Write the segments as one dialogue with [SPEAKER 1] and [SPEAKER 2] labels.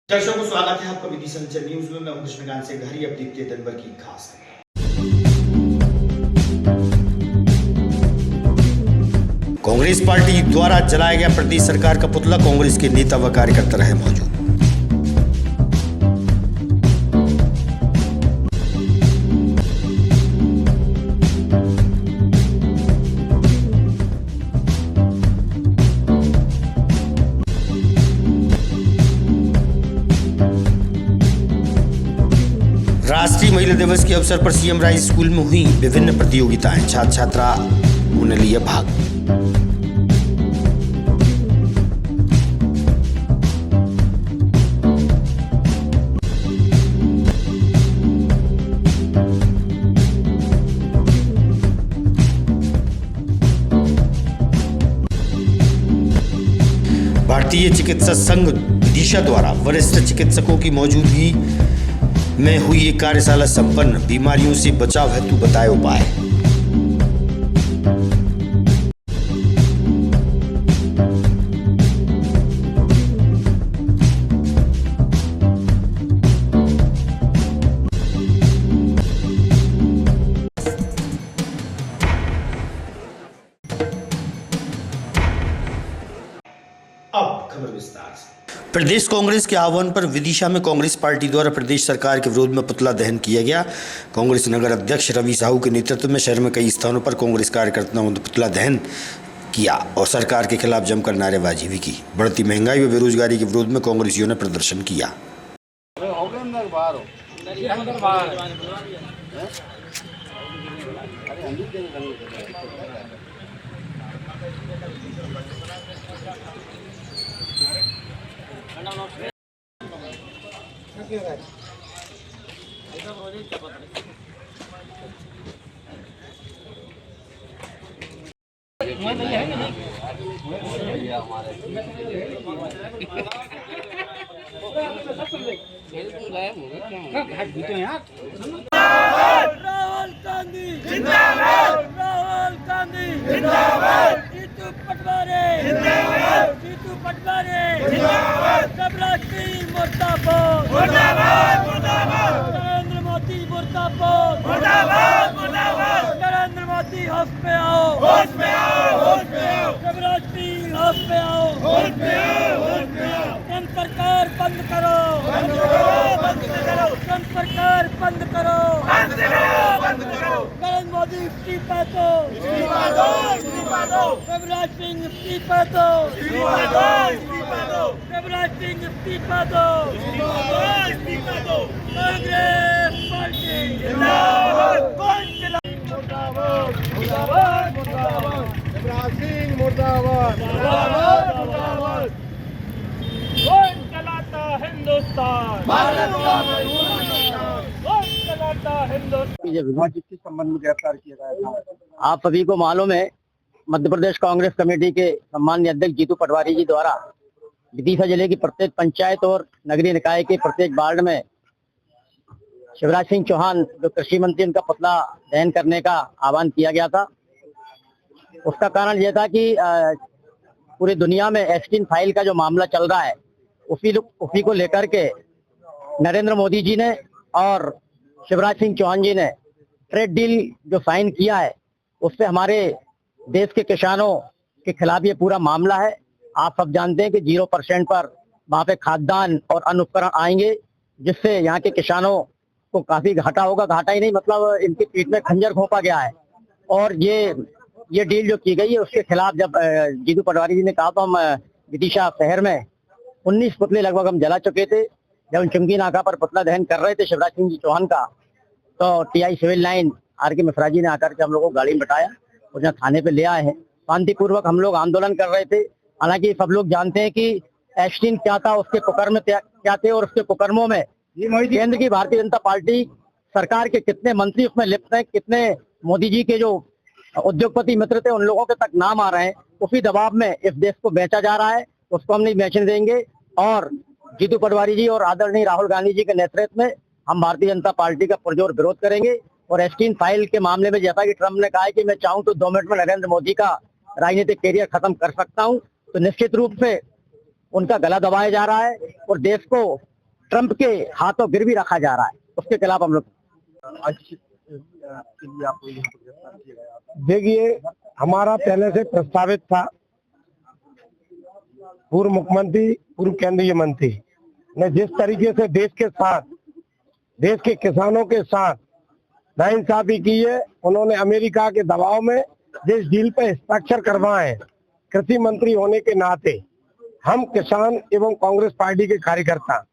[SPEAKER 1] दर्शकों को स्वागत है आपका विधि संचर न्यूज में। मैं हूं कृष्णकांत से घरी। अब देखते हैं दिन भर की खास खबरें। कांग्रेस पार्टी द्वारा जलाया गया प्रदेश सरकार का पुतला, कांग्रेस के नेता व कार्यकर्ता रहे मौजूद। राष्ट्रीय महिला दिवस के अवसर पर सीएम राइज स्कूल में हुई विभिन्न प्रतियोगिताएं, छात्र छात्राओं ने लिया भाग। भारतीय चिकित्सा संघ विदिशा द्वारा वरिष्ठ चिकित्सकों की मौजूदगी में हुई एक कार्यशाला संपन्न। बीमारियों से बचाव हेतु बताए उपाय। अब खबर विस्तार से। प्रदेश कांग्रेस के आह्वान पर विदिशा में कांग्रेस पार्टी द्वारा प्रदेश सरकार के विरोध में पुतला दहन किया गया। कांग्रेस नगर अध्यक्ष रवि साहू के नेतृत्व में शहर में कई स्थानों पर कांग्रेस कार्यकर्ताओं ने पुतला दहन किया और सरकार के खिलाफ जमकर नारेबाजी भी की। बढ़ती महंगाई व बेरोजगारी के विरोध में कांग्रेसियों ने प्रदर्शन किया।
[SPEAKER 2] राहुल गांधी जिंदाबाद, राहुल गांधी जिंदाबाद, जीतू पटवारी जिंदाबाद, जीतू पटवारी जिंदाबाद, शिवराज सिंह मुर्दाबाद, मुर्दाबाद, मुर्दाबाद, नरेंद्र मोदी मुर्दाबाद, मुर्दाबाद, मुर्दाबाद, नरेंद्र मोदी होश में आओ, होश में आओ, होश में आओ, शिवराज सिंह होश में आओ, होश में आओ, होश में आओ, केंद्र सरकार बंद करो, बंद करो, बंद करो, केंद्र सरकार बंद करो, बंद करो, बंद करो, नरेंद्र मोदी इस्तीफा दो, इस्तीफा दो, इस्तीफा दो, शिवराज सिंह इस्तीफा दो, इस्तीफा दो, इस्तीफा दो, शिवराज सिंह इस्तीफा दो, इस्तीफा दो, इस्तीफा दो, कांग्रेस पार्टी जिंदाबाद, कौन चला मुर्दाबाद, मुर्दाबाद, मुर्दाबाद, शिवराज सिंह मुर्दाबाद, मुर्दाबाद, मुर्दाबाद, कौन चलाता हिंदुस्तान, भारत का हिंदुस्तान, कौन चलाता हिंदुस्तान।
[SPEAKER 3] जिसके संबंध में गिरफ्तार किया गया था। आप सभी को मालूम है, मध्य प्रदेश कांग्रेस कमेटी के सम्मानीय अध्यक्ष जीतू पटवारी जी द्वारा विदिशा जिले की प्रत्येक पंचायत और नगरीय निकाय के प्रत्येक वार्ड में शिवराज सिंह चौहान जो कृषि मंत्री, उनका पुतला दहन करने का आह्वान किया गया था। उसका कारण यह था कि पूरी दुनिया में एस्टीन फाइल का जो मामला चल रहा है, उसी को लेकर के नरेंद्र मोदी जी ने और शिवराज सिंह चौहान जी ने ट्रेड डील जो साइन किया है, उससे हमारे देश के किसानों के खिलाफ ये पूरा मामला है। आप सब जानते हैं कि 0% पर वहाँ पे खाद्यान्न और अन्य उपकरण आएंगे, जिससे यहाँ के किसानों को काफी घाटा होगा। घाटा ही नहीं, मतलब इनके पीठ में खंजर घोंपा गया है। और ये डील जो की गई है, उसके खिलाफ जब जीतू पटवारी जी ने कहा, तो हम विदिशा शहर में 19 पुतले लगभग हम जला चुके थे। जब हम चुंगी नाका पर पुतला दहन कर रहे थे शिवराज सिंह जी चौहान का, तो TI civil line RK. Mishra ji ने आकर के हम लोग को गाड़ी में बैठाया और जहाँ थाने पे ले आए हैं। शांतिपूर्वक हम लोग आंदोलन कर रहे थे। हालांकि सब लोग जानते हैं कि एस्टीन क्या था, उसके कुकर्म क्या थे, और उसके कुकर्मों में केंद्र की भारतीय जनता पार्टी सरकार के कितने मंत्री उसमें लिप्त हैं, कितने मोदी जी के जो उद्योगपति मित्र थे उन लोगों के तक नाम आ रहे हैं। उसी दबाव में इस देश को बेचा जा रहा है, उसको हम नहीं बेचने देंगे। और जीतू पटवारी जी और आदरणीय राहुल गांधी जी के नेतृत्व में हम भारतीय जनता पार्टी का पुरजोर विरोध करेंगे। और एस्टीन फाइल के मामले में जैसा कि ट्रम्प ने कहा है कि मैं चाहूं तो 2 मिनट में नरेंद्र मोदी का राजनीतिक कैरियर खत्म कर सकता हूं, तो निश्चित रूप से उनका गला दबाया जा रहा है और देश को ट्रंप के हाथों गिरवी रखा जा रहा है, उसके खिलाफ हम लोग
[SPEAKER 4] आज के लिए आपको यहाँ पर गिरफ्तार किया गया। देखिए, हमारा पहले से प्रस्तावित था, पूर्व मुख्यमंत्री, पूर्व केंद्रीय मंत्री ने जिस तरीके से देश के साथ, देश के किसानों के साथ नाइंसाफी की है, उन्होंने अमेरिका के दबाव में जिस डील पे हस्ताक्षर करवाए, कृषि मंत्री होने के नाते हम किसान एवं कांग्रेस पार्टी के कार्यकर्ता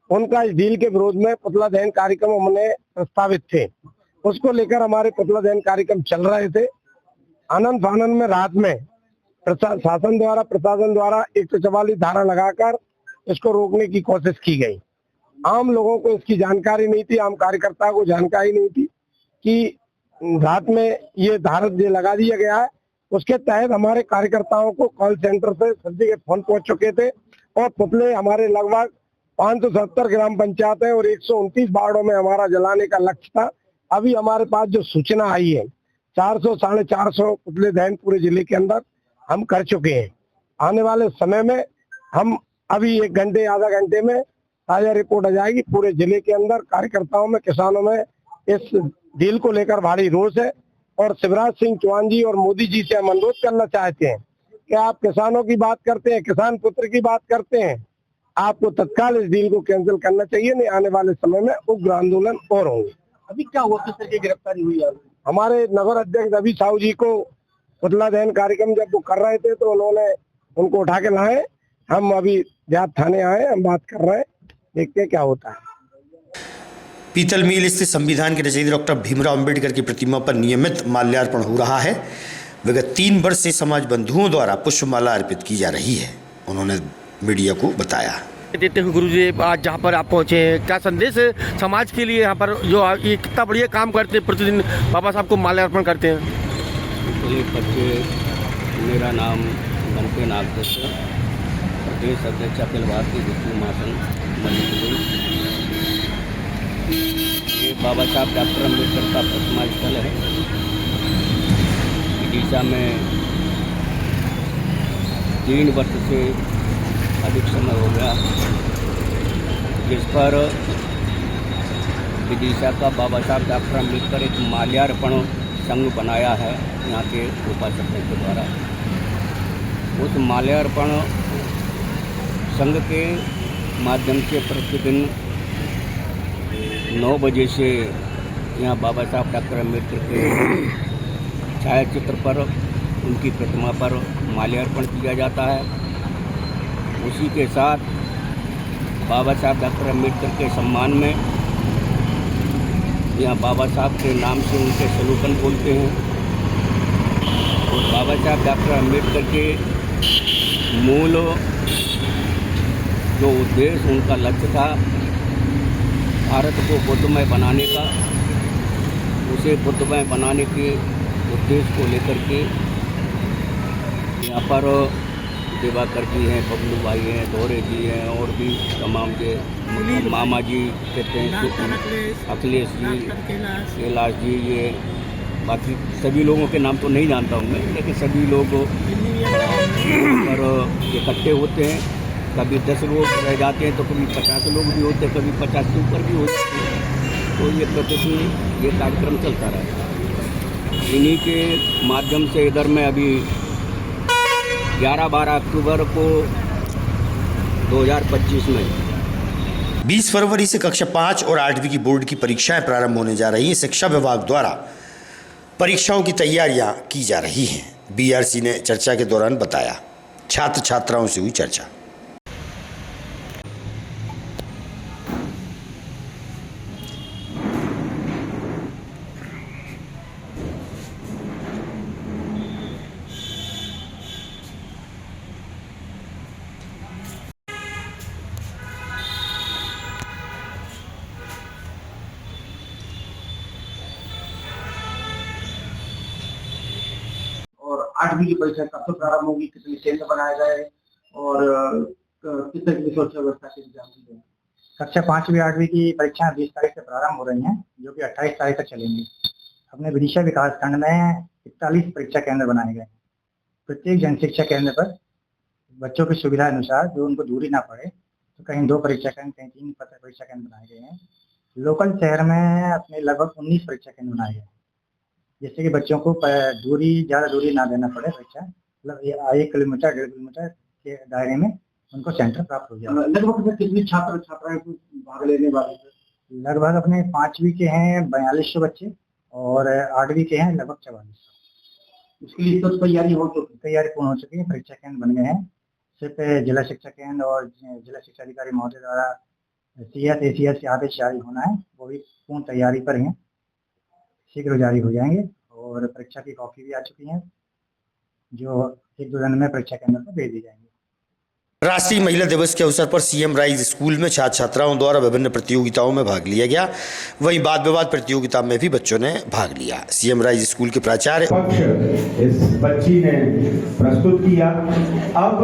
[SPEAKER 4] उनका इस डील के विरोध में पुतला दहन कार्यक्रम हमने प्रस्तावित थे। उसको लेकर हमारे पुतला दहन कार्यक्रम चल रहे थे। आनंद फानंद में रात में प्रशासन द्वारा 144 धारा लगाकर इसको रोकने की कोशिश की गई। आम लोगों को इसकी जानकारी नहीं थी, आम कार्यकर्ता को जानकारी नहीं थी कि रात में ये धारा लगा दिया गया है। उसके तहत हमारे कार्यकर्ताओं को कॉल सेंटर से सर्टिफिकेट फोन पहुंच चुके थे और पुतले हमारे लगभग 570 ग्राम पंचायत है और 129 वार्डों में हमारा जलाने का लक्ष्य था। अभी हमारे पास जो सूचना आई है, 400 साढ़े 400 पुतले दहन पूरे जिले के अंदर हम कर चुके हैं। आने वाले समय में हम अभी 1 घंटे आधा घंटे में ताजा रिपोर्ट आ जाएगी। पूरे जिले के अंदर कार्यकर्ताओं में, किसानों में इस डील को लेकर भारी रोष है और शिवराज सिंह चौहान जी और मोदी जी से हम अनुरोध करना चाहते हैं कि आप किसानों की बात करते हैं, किसान पुत्र की बात करते हैं, आपको तत्काल इस डील को कैंसिल करना चाहिए, नहीं आने वाले समय में उग्र आंदोलन और होंगे।
[SPEAKER 3] अभी क्या हुआ, किस तरह की गिरफ्तारी हुई है?
[SPEAKER 4] हमारे नगर अध्यक्ष रवि साहू जी को पुतला दहन कार्यक्रम जब वो कर रहे थे तो उन्होंने उनको उठा के लाए। हम अभी देहात थाने आए, हम बात कर रहे हैं, देखते हैं क्या होता है।
[SPEAKER 1] पीतल मिल स्थित संविधान के रचयिता डॉक्टर भीमराव अंबेडकर की प्रतिमा पर नियमित माल्यार्पण हो रहा है। विगत 3 वर्ष से समाज बंधुओं द्वारा पुष्पमाला अर्पित की जा रही है, उन्होंने मीडिया को बताया।
[SPEAKER 5] देते हुए गुरुजी, आज जहाँ पर आप पहुँचे हैं, क्या संदेश है समाज के लिए? यहाँ पर जो ये कितना बढ़िया काम करते हैं, प्रतिदिन बाबा साहब को माल्यार्पण करते हैं।
[SPEAKER 6] मेरा नाम बनते नागदत्त, प्रदेश अध्यक्ष अखिल भारतीय हिंदू महासंघ मणिपुर। ये बाबा साहब डॉक्टर अम्बेडकर का प्रतिमा स्थल है। विदिशा में 3 वर्ष से अधिक समय हो गया, जिस पर विदिशा का बाबा साहब डॉक्टर अम्बेडकर एक माल्यार्पण संघ बनाया है यहाँ के उपासकों के द्वारा। उस माल्यार्पण संघ के माध्यम से प्रतिदिन 9 बजे से यहाँ बाबा साहब डॉक्टर अम्बेडकर के छायाचित्र पर, उनकी प्रतिमा पर माल्यार्पण किया जाता है। उसी के साथ बाबा साहब डॉक्टर अम्बेडकर के सम्मान में यहाँ बाबा साहब के नाम से उनके स्लोगन बोलते हैं। और बाबा साहब डॉक्टर अम्बेडकर के मूल जो उद्देश्य, उनका लक्ष्य था भारत को बुद्धमय बनाने का, उसे बुद्धमय बनाने के उद्देश्य को लेकर के यहाँ पर दिवाकर जी हैं, बबलू भाई हैं, दोहरे जी हैं और भी तमाम जो मामा जी कहते हैं, अखिलेश जी, कैलाश जी, ये बाकी सभी लोगों के नाम तो नहीं जानता हूँ मैं, लेकिन सभी लोग पर इकट्ठे होते हैं। कभी 10 लोग रह जाते हैं तो कभी 50 लोग भी होते हैं, कभी 50 से ऊपर भी होते हैं। तो ये प्रतिदिन ये कार्यक्रम चलता रहता है। इन्हीं के माध्यम से इधर में अभी 11-12 अक्टूबर को 2025 में
[SPEAKER 1] 20 फरवरी से कक्षा 5 और 8वीं की बोर्ड की परीक्षाएं प्रारंभ होने जा रही हैं। शिक्षा विभाग द्वारा परीक्षाओं की तैयारियां की जा रही हैं, बीआरसी ने चर्चा के दौरान बताया। छात्र छात्राओं से हुई चर्चा।
[SPEAKER 7] और 8वीं की परीक्षा कब से प्रारंभ होगी, कितने केंद्र बनाए गए और किस तरह की सुरक्षा व्यवस्था के इंतजाम की गए?
[SPEAKER 8] कक्षा 5वीं 8वीं की परीक्षाएं 20 तारीख से प्रारंभ हो रही हैं, जो कि 28 तारीख तक चलेंगी। अपने विदिशा विकास खंड में 41 परीक्षा केंद्र बनाए गए। प्रत्येक जनशिक्षा केंद्र पर बच्चों की सुविधा अनुसार, जो उनको दूरी ना पड़े, तो कहीं 2 परीक्षा केंद्र, कहीं 3 परीक्षा केंद्र बनाए गए हैं। लोकल शहर में अपने लगभग 19 परीक्षा केंद्र बनाए गए हैं, जिससे कि बच्चों को ज़्यादा दूरी ना देना पड़े। परीक्षा मतलब 1 किलोमीटर 1.5 किलोमीटर के दायरे में उनको सेंटर प्राप्त हो जाए।
[SPEAKER 7] लगभग कितने छात्र छात्राएं भाग लेने वाले हैं?
[SPEAKER 8] लगभग अपने 5वीं के हैं 4200 बच्चे और 8वीं के हैं लगभग 4400।
[SPEAKER 7] उसके लिए सब तैयारी
[SPEAKER 8] पूर्ण हो चुकी है। परीक्षा केंद्र बन गए हैं। सिर्फ जिला शिक्षा केंद्र और जिला शिक्षा अधिकारी महोदय द्वारा CS ACS के आदेश जारी होना है, वो भी पूर्ण तैयारी पर हैं, शीघ्र जारी हो जाएंगे। और परीक्षा की कॉपी भी आ चुकी है, जो 1-2 दिन में परीक्षा केंद्र पर भेज दी जाएंगी।
[SPEAKER 1] राष्ट्रीय महिला दिवस के अवसर पर सीएम राइज स्कूल में छात्र छात्राओं द्वारा विभिन्न प्रतियोगिताओं में भाग लिया गया। वहीं वाद विवाद प्रतियोगिता में भी बच्चों ने भाग लिया। सीएम राइज स्कूल के प्राचार्य
[SPEAKER 9] पक्ष इस बच्ची ने प्रस्तुत किया। अब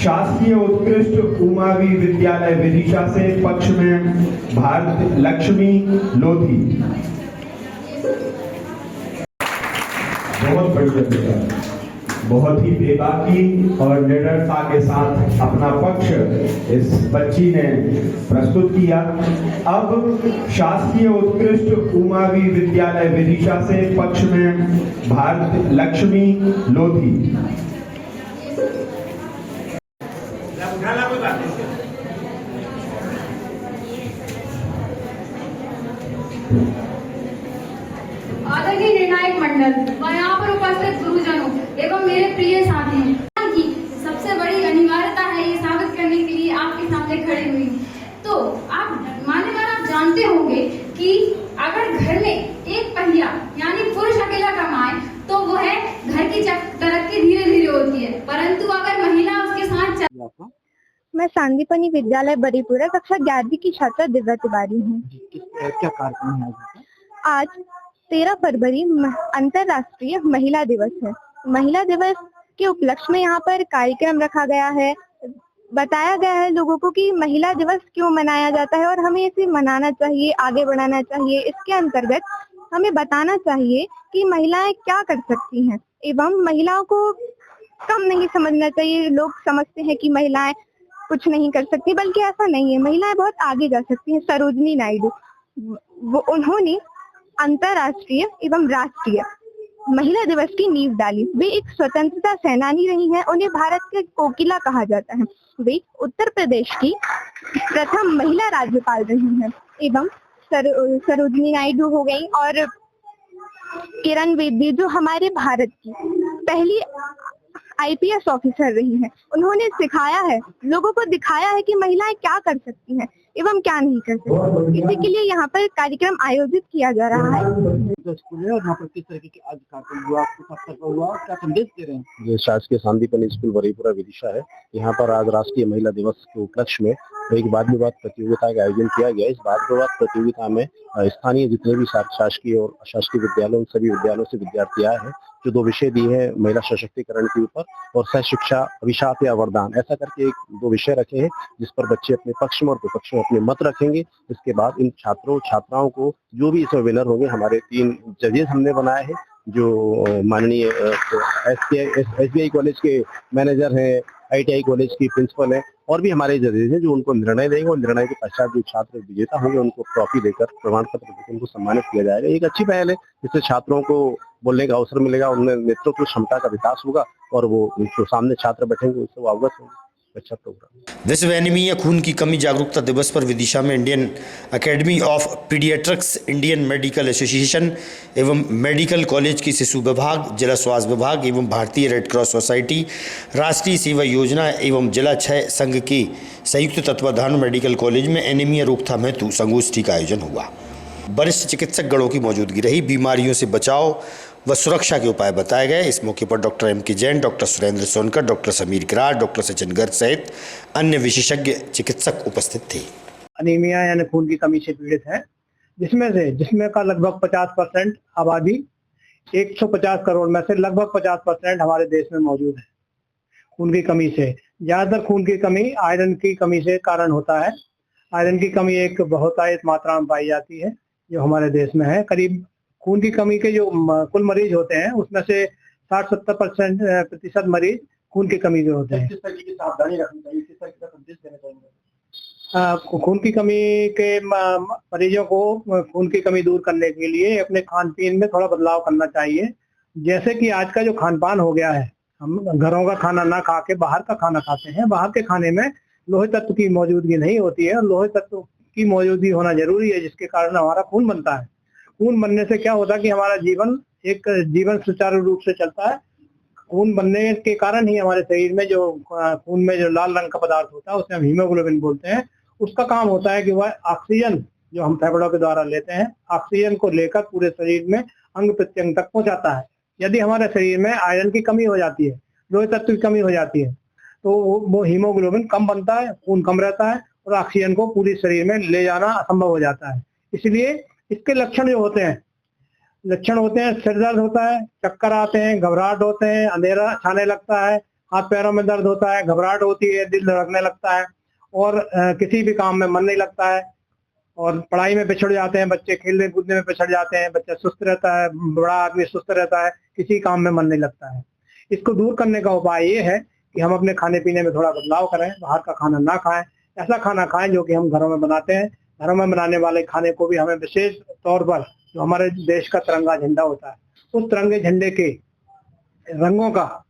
[SPEAKER 9] शासकीय उत्कृष्ट उमावी विद्यालय विदिशा से पक्ष में भारत लक्ष्मी लोधी। बहुत बढ़िया बेटा, बहुत ही बेबाकी और निडरता के साथ अपना पक्ष इस बच्ची ने प्रस्तुत किया। अब शासकीय उत्कृष्ट उमावी विद्यालय विदिशा से पक्ष में भारत लक्ष्मी लोधी।
[SPEAKER 10] आदरणीय निर्णायक मंडल व यहाँ पर उपस्थित गुरुजनों एवं मेरे प्रिय साथी की सबसे बड़ी अनिवार्यता है ये साबित करने के लिए आपके सामने खड़ी हुई। तो आप मान्यवर आप जानते होंगे कि अगर घर में एक पहिया यानी पुरुष अकेला कमाए तो वो है घर की तरक्की धीरे धीरे होती है, परंतु अगर महिला उसके साथ
[SPEAKER 11] मैं सांदीपनी विद्यालय बरीपुरा कक्षा 11वीं की छात्रा दिव्या तिवारी हूँ।
[SPEAKER 8] क्या कार्यक्रम है
[SPEAKER 11] आज 13 फरवरी अंतर्राष्ट्रीय महिला दिवस है। महिला दिवस के उपलक्ष्य में यहाँ पर कार्यक्रम रखा गया है। बताया गया है लोगों को कि महिला दिवस क्यों मनाया जाता है और हमें इसे मनाना चाहिए, आगे बढ़ाना चाहिए। इसके अंतर्गत हमें बताना चाहिए कि महिलाएं क्या कर सकती हैं एवं महिलाओं को कम नहीं समझना चाहिए। लोग समझते हैं कि महिलाएं कुछ नहीं कर सकती, बल्कि ऐसा नहीं है, महिलाएं बहुत आगे जा सकती हैं। सरोजिनी नायडू उन्होंने अंतर्राष्ट्रीय एवं राष्ट्रीय महिला दिवस की नींव डाली। वे एक स्वतंत्रता सेनानी रही हैं। उन्हें भारत के कोकिला कहा जाता है। वे उत्तर प्रदेश की प्रथम महिला राज्यपाल रही हैं एवं सरोजिनी नायडू हो गई और किरण बेदी जो हमारे भारत की पहली IPS ऑफिसर रही हैं। उन्होंने सिखाया है, लोगों को दिखाया है कि महिलाएं क्या कर सकती हैं एवं क्या नहीं कर सकती। इसी के लिए यहाँ पर कार्यक्रम आयोजित किया जा रहा है।
[SPEAKER 7] स्कूल है और यहाँ पर किस तरीके की आज कार्यक्रम हुआ, किस अवसर पर हुआ, क्या संदेश दे रहे हैं?
[SPEAKER 4] ये शासकीय सांदीपनी स्कूल बरीपुरा विदिशा है। यहाँ पर आज राष्ट्रीय महिला दिवस के उपलक्ष्य में एक वाद विवाद प्रतियोगिता का आयोजन किया गया। इस वाद विवाद प्रतियोगिता में स्थानीय जितने भी शासकीय और अशासकीय विद्यालयों सभी विद्यालयों से विद्यार्थी आए हैं, जो 2 विषय दिए हैं महिला सशक्तिकरण के ऊपर और सह शिक्षा अभिशाप या वरदान, ऐसा करके 2 विषय रखे हैं जिस पर बच्चे अपने पक्ष में और विपक्ष में अपने मत रखेंगे। इसके बाद इन छात्राओं को जो भी इसमें विनर होंगे, हमारे 3 जजेस हमने बनाए हैं, जो माननीय SBI कॉलेज के मैनेजर हैं, ITI कॉलेज की प्रिंसिपल है और भी हमारे जजेस हैं, जो उनको निर्णय देंगे और निर्णय के पश्चात जो छात्र विजेता होंगे उनको ट्रॉफी देकर, प्रमाण पत्र देकर उनको सम्मानित किया जाएगा। एक अच्छी पहल है, जिससे छात्रों को बोलने का अवसर मिलेगा, उनमें नेतृत्व क्षमता का विकास होगा और वो जो सामने छात्र बैठेंगे उससे वो अवगत होंगे। अच्छा प्रोग्राम।
[SPEAKER 1] विश्व एनीमिया खून की कमी जागरूकता दिवस पर विदिशा में Indian academy of paediatrics, Indian medical association एवं मेडिकल कॉलेज की शिशु विभाग, जिला स्वास्थ्य विभाग एवं भारतीय रेड क्रॉस सोसाइटी, राष्ट्रीय सेवा योजना एवं जिला क्षय संघ के संयुक्त तत्वाधान मेडिकल कॉलेज में एनीमिया रोकथाम हेतु संगोष्ठी का आयोजन हुआ। वरिष्ठ चिकित्सक गणों की मौजूदगी रही। बीमारियों से बचाव व सुरक्षा के उपाय बताए गए। इस मौके पर doctor M.K. Jain, doctor Surendra Sonkar, doctor Sameer Kirar, doctor Sachin Garg सहित अन्य विशेषज्ञ चिकित्सक उपस्थित थे।
[SPEAKER 8] अनीमिया यानी खून की कमी से पीड़ित है, जिसमें का लगभग 50% आबादी 150 करोड़ में से लगभग 50% हमारे देश में मौजूद है। खून की कमी से ज्यादातर खून की कमी आयरन की कमी से कारण होता है। आयरन की कमी एक बहुतायत मात्रा में पाई जाती है जो हमारे देश में है। करीब खून की कमी के जो कुल मरीज होते हैं उसमें से 60-70% मरीज खून की कमी के होते हैं।
[SPEAKER 7] किस तरह की सावधानी रखनी चाहिए, किस तरह का संदेश देना चाहिए?
[SPEAKER 8] खून की कमी के मरीजों को खून की कमी दूर करने के लिए अपने खान पीन में थोड़ा बदलाव करना चाहिए। जैसे कि आज का जो खान पान हो गया है, हम घरों का खाना ना खा के बाहर का खाना खाते हैं। बाहर के खाने में लोहे तत्व की मौजूदगी नहीं होती है और लोहे तत्व की मौजूदगी होना जरूरी है, जिसके कारण हमारा खून बनता है। खून बनने से क्या होता है कि हमारा जीवन सुचारू रूप से चलता है। खून बनने के कारण ही हमारे शरीर में जो खून में जो लाल रंग का पदार्थ होता है उसे हम हीमोग्लोबिन बोलते हैं। उसका काम होता है कि वह ऑक्सीजन जो हम फेफड़ों के द्वारा लेते हैं, ऑक्सीजन को लेकर पूरे शरीर में अंग प्रत्यंग तक पहुंचाता है। यदि हमारे शरीर में आयरन की कमी हो जाती है, लोहे तत्व की कमी हो जाती है, तो वो हीमोग्लोबिन कम बनता है, खून कम रहता है और ऑक्सीजन को पूरे शरीर में ले जाना असंभव हो जाता है। इसलिए इसके लक्षण होते हैं सिर दर्द होता है, चक्कर आते हैं, घबराहट होते हैं, अंधेरा छाने लगता है, हाथ पैरों में दर्द होता है, घबराहट होती है, दिल धड़कने लगता है और किसी भी काम में मन नहीं लगता है और पढ़ाई में पिछड़ जाते हैं बच्चे, खेलने कूदने में पिछड़ जाते हैं, बच्चा सुस्त रहता है, बड़ा आदमी सुस्त रहता है, किसी काम में मन नहीं लगता है। इसको दूर करने का उपाय ये है कि हम अपने खाने पीने में थोड़ा बदलाव करें, बाहर का खाना ना खाएं, ऐसा खाना खाएं जो कि हम घरों में बनाते हैं। घरों में बनाने वाले खाने को भी हमें विशेष तौर पर जो हमारे देश का तिरंगा झंडा होता है, उस तिरंगे झंडे के रंगों का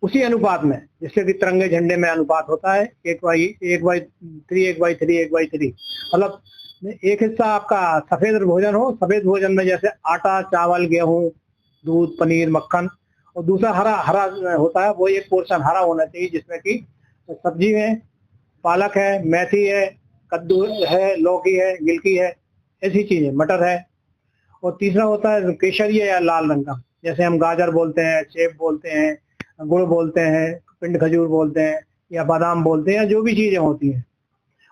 [SPEAKER 8] उसी अनुपात में, जिससे कि तिरंगे झंडे में अनुपात होता है 1/3 मतलब एक हिस्सा आपका सफेद भोजन हो, सफेद भोजन में जैसे आटा, चावल, गेहूं, दूध, पनीर, मक्खन, और दूसरा हरा होता है, वो एक पोर्शन हरा होना चाहिए जिसमें कि सब्जी है, पालक है, मेथी है, कद्दू है, लौकी है, गिलकी है, ऐसी चीजें, मटर है। और तीसरा होता है केसरिया या लाल रंग का, जैसे हम गाजर बोलते हैं, सेब बोलते हैं, गुड़ बोलते हैं, पिंड खजूर बोलते हैं या बादाम बोलते हैं, या जो भी चीजें होती हैं।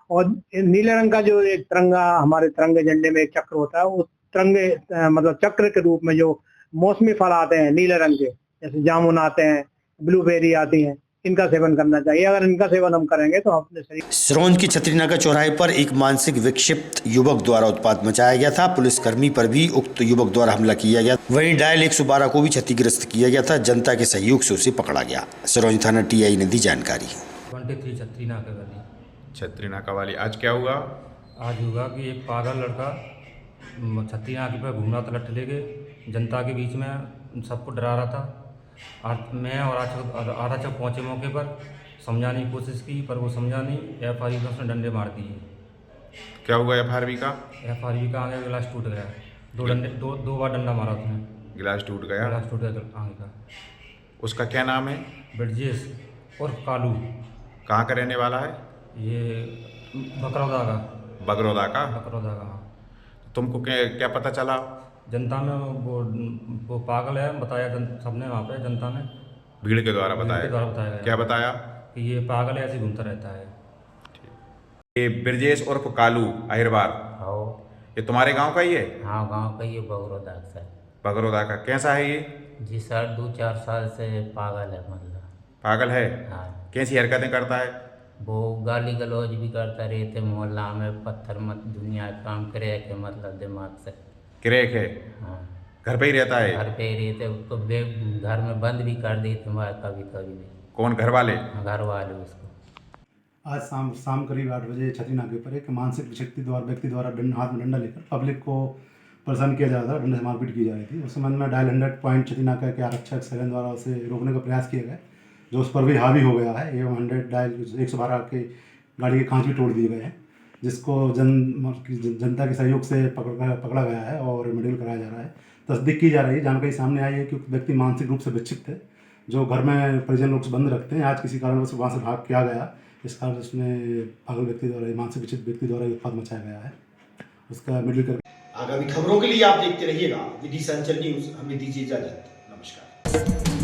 [SPEAKER 8] और नीले रंग का जो एक तिरंगा, हमारे तिरंगे झंडे में एक चक्र होता है, उस तिरंगे मतलब चक्र के रूप में जो मौसमी फल आते हैं नीले रंग के, जैसे जामुन आते हैं, ब्लूबेरी आती हैं, इनका सेवन करना चाहिए। अगर इनका सेवन हम करेंगे तो हम अपने शरीर।
[SPEAKER 1] सिरोंज की छतरीनाका चौराहे पर एक मानसिक विक्षिप्त युवक द्वारा उत्पात मचाया गया था। पुलिसकर्मी पर भी उक्त युवक द्वारा हमला किया गया। वहीं डायल 112 को भी क्षतिग्रस्त किया गया था। जनता के सहयोग से उसे पकड़ा गया। सिरोंज थाना टीआई ने दी जानकारी।
[SPEAKER 12] 23 छतरीनाका वाली।
[SPEAKER 13] छतरीनाका वाली आज क्या हुआ?
[SPEAKER 12] आज हुआ कि एक पागल लड़का छतरीनाके पर घूमना था, लट्ठ लेके जनता के बीच में सबको डरा रहा था। मैं और आधा चौक पहुँचे मौके पर, समझाने की कोशिश की पर वो समझा नहीं। FRV का उसने डंडे मार दिए।
[SPEAKER 13] क्या हुआ FRV का?
[SPEAKER 12] FRV का आगे गिलास टूट गया। दो बार डंडा मारा उसने,
[SPEAKER 13] गिलास टूट गया
[SPEAKER 12] आगे का।
[SPEAKER 13] उसका क्या नाम है?
[SPEAKER 12] ब्रजेश और कालू।
[SPEAKER 13] कहाँ का रहने वाला है?
[SPEAKER 12] ये बकरौदा का।
[SPEAKER 13] बगरौदा का?
[SPEAKER 12] बकरौदा का।
[SPEAKER 13] तुमको क्या पता चला?
[SPEAKER 12] जनता में वो पागल है बताया, सबने वहाँ पे जनता ने
[SPEAKER 13] भीड़ के द्वारा बताया
[SPEAKER 12] गया।
[SPEAKER 13] क्या बताया?
[SPEAKER 12] कि ये पागल है, ऐसे घूमता रहता है।
[SPEAKER 13] ये ब्रजेश उर्फ कालू अहिरवार,
[SPEAKER 14] हाँ
[SPEAKER 13] ये तुम्हारे गांव का ही है?
[SPEAKER 14] हाँ गांव का ही है, बगरौदा सर।
[SPEAKER 13] बगरौदा का। कैसा है ये?
[SPEAKER 14] जी सर 2-4 साल से पागल है, मतलब
[SPEAKER 13] पागल है।
[SPEAKER 14] हाँ।
[SPEAKER 13] कैसी हरकतें करता है?
[SPEAKER 14] वो गाली गलौज भी करता रहते मोहल्ला में, पत्थर मत दुनिया काम करे के मतलब दिमाग से
[SPEAKER 13] क्रेक है।
[SPEAKER 14] हाँ।
[SPEAKER 13] घर पे ही रहता है?
[SPEAKER 14] घर पे ही रहते, उसको घर में बंद भी कर देते कभी कभी भी।
[SPEAKER 13] कौन, घर वाले?
[SPEAKER 14] घर वाले उसको।
[SPEAKER 15] आज शाम करीब 8 बजे छतरीनाके पर एक मानसिक व्यक्ति द्वारा हाथ में डंडा लेकर पब्लिक को परेशान किया जा रहा था, डंडे से मारपीट की जा रही थी। उस संबंध में डायल 100 पॉइंट छतरीनाका के आरक्षक सैलन द्वारा उसे रोकने का प्रयास किया गया, जो उस पर भी हावी हो गया है। एवं 100 डायल 112 के गाड़ी के कांच भी तोड़ दिए गए हैं, जिसको जनता के सहयोग से पकड़ा गया है और मेडिकल कराया जा रहा है। तस्दीक की जा रही है। जानकारी सामने आई है कि व्यक्ति मानसिक रूप से विक्षिप्त है, जो घर में परिजन लोग बंद रखते हैं। आज किसी कारणवश वहाँ से भाग किया गया, इस कारण उसमें पागल व्यक्ति द्वारा, मानसिक विक्षिप्त व्यक्ति द्वारा उत्पात मचाया गया है। उसका मेडिकल।
[SPEAKER 1] आगामी खबरों के लिए आप देखते रहिएगा विधि संचल न्यूज। हमें दीजिए इजाजत। नमस्कार।